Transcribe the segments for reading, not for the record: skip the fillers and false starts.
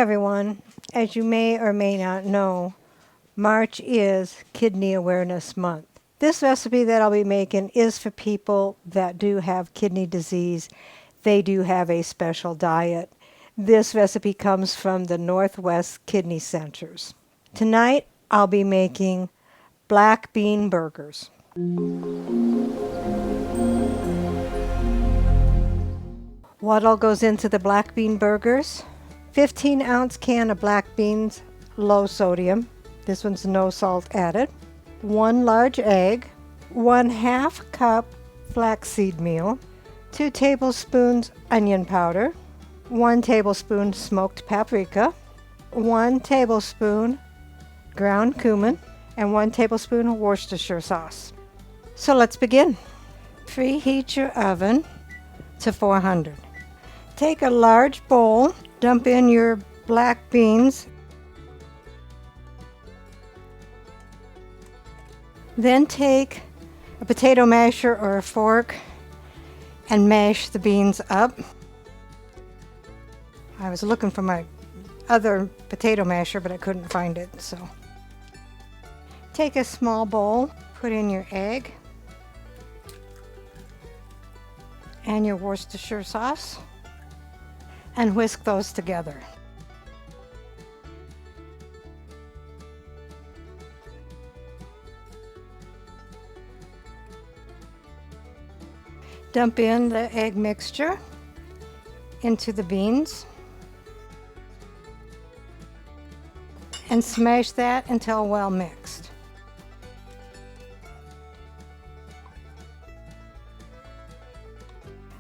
everyone. As you may or may not know, March is Kidney Awareness Month. This recipe that I'll be making is for people that do have kidney disease. They do have a special diet. This recipe comes from the Northwest Kidney Centers. Tonight, I'll be making black bean burgers. What all goes into the black bean burgers? 15-ounce can of black beans, low sodium. This one's no salt added. 1 large egg, 1/2 cup flaxseed meal, 2 tablespoons onion powder, 1 tablespoon smoked paprika, 1 tablespoon ground cumin, and 1 tablespoon Worcestershire sauce. So let's begin. Preheat your oven to 400. Take a large bowl, dump in your black beans, then take a potato masher or a fork and mash the beans up. I was looking for my other potato masher, but I couldn't find it, so. Take a small bowl, put in your egg and your Worcestershire sauce, and whisk those together. Dump in the egg mixture into the beans and smash that until well mixed.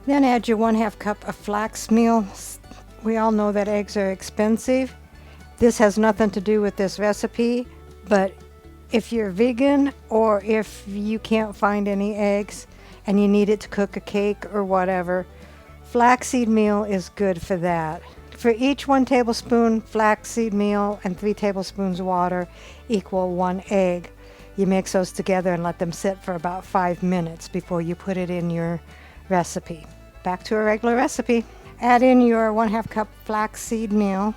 Then add your 1/2 cup of flax meal. We all know that eggs are expensive. This has nothing to do with this recipe, but if you're vegan or if you can't find any eggs and you need it to cook a cake or whatever, flaxseed meal is good for that. For each 1 tablespoon flaxseed meal and 3 tablespoons water equal 1 egg. You mix those together and let them sit for about 5 minutes before you put it in your recipe. Back to a regular recipe. Add in your 1/2 cup flaxseed meal,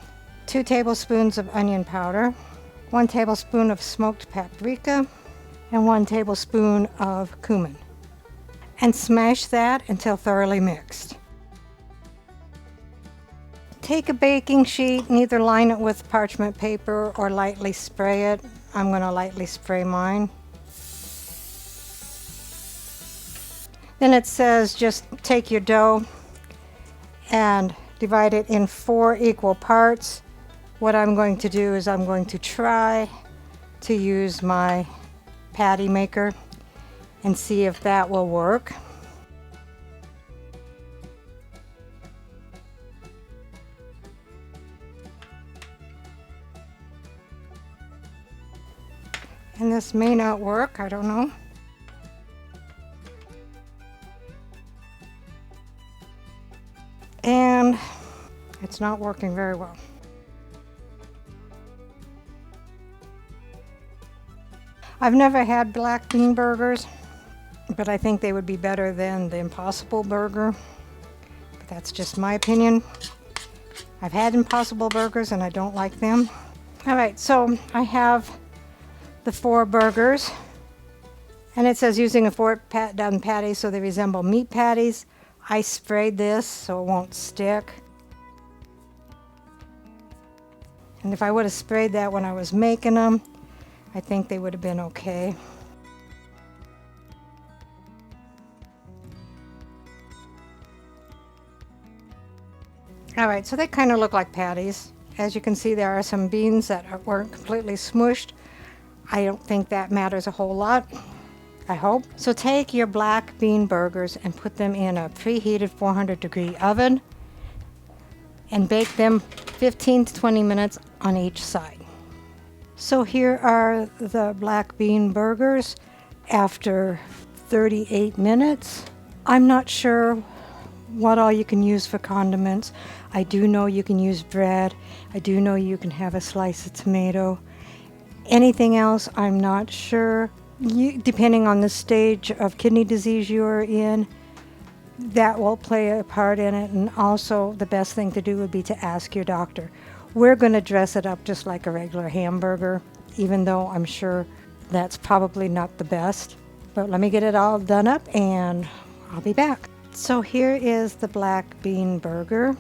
2 tablespoons of onion powder, 1 tablespoon of smoked paprika, and 1 tablespoon of cumin. And smash that until thoroughly mixed. Take a baking sheet and either line it with parchment paper or lightly spray it. I'm going to lightly spray mine. Then it says just take your dough and divide it in 4 equal parts. What I'm going to do is I'm going to try to use my patty maker and see if that will work. And this may not work, I don't know. And it's not working very well. I've never had black bean burgers, but I think they would be better than the Impossible Burger. But that's just my opinion. I've had Impossible Burgers and I don't like them. All right, so I have the 4 burgers, and it says using a fork done patties so they resemble meat patties. I sprayed this so it won't stick. And if I would have sprayed that when I was making them, I think they would have been okay. All right, so they kind of look like patties. As you can see, there are some beans that weren't completely smushed. I don't think that matters a whole lot, I hope. So take your black bean burgers and put them in a preheated 400-degree oven and bake them 15 to 20 minutes on each side. So here are the black bean burgers after 38 minutes. I'm not sure what all you can use for condiments. I do know you can use bread. I do know you can have a slice of tomato. Anything else, I'm not sure. Depending on the stage of kidney disease you're in, that will play a part in it. And also the best thing to do would be to ask your doctor. We're going to dress it up just like a regular hamburger, even though I'm sure that's probably not the best. But let me get it all done up and I'll be back. So here is the black bean burger.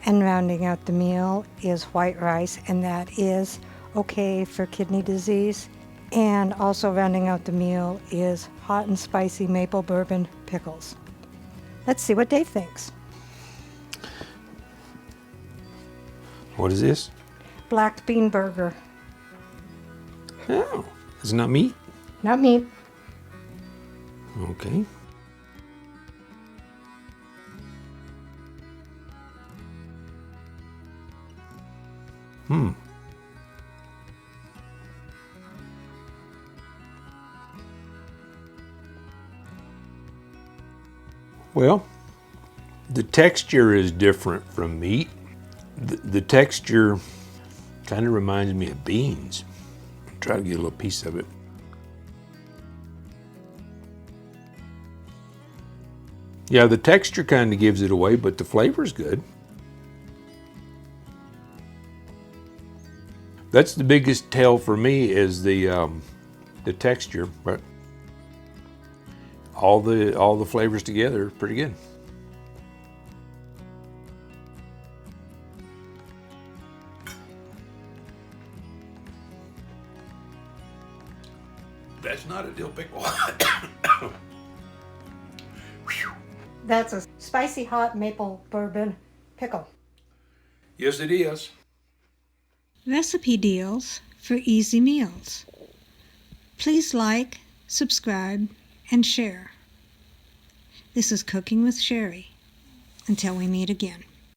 And rounding out the meal is white rice, and that is okay for kidney disease. And also rounding out the meal is hot and spicy maple bourbon pickles. Let's see what Dave thinks. What is this? Black bean burger. Oh, it's not meat? Not meat. Okay. Well, the texture is different from meat. The texture kind of reminds me of beans. Try to get a little piece of it. Yeah, the texture kind of gives it away, but the flavor's good. That's the biggest tell for me is the texture, but all the flavors together are pretty good. That's not a dill pickle. That's a spicy hot maple bourbon pickle. Yes, it is. Recipe deals for easy meals. Please like, subscribe, and share. This is Cooking with Sherry. Until we meet again.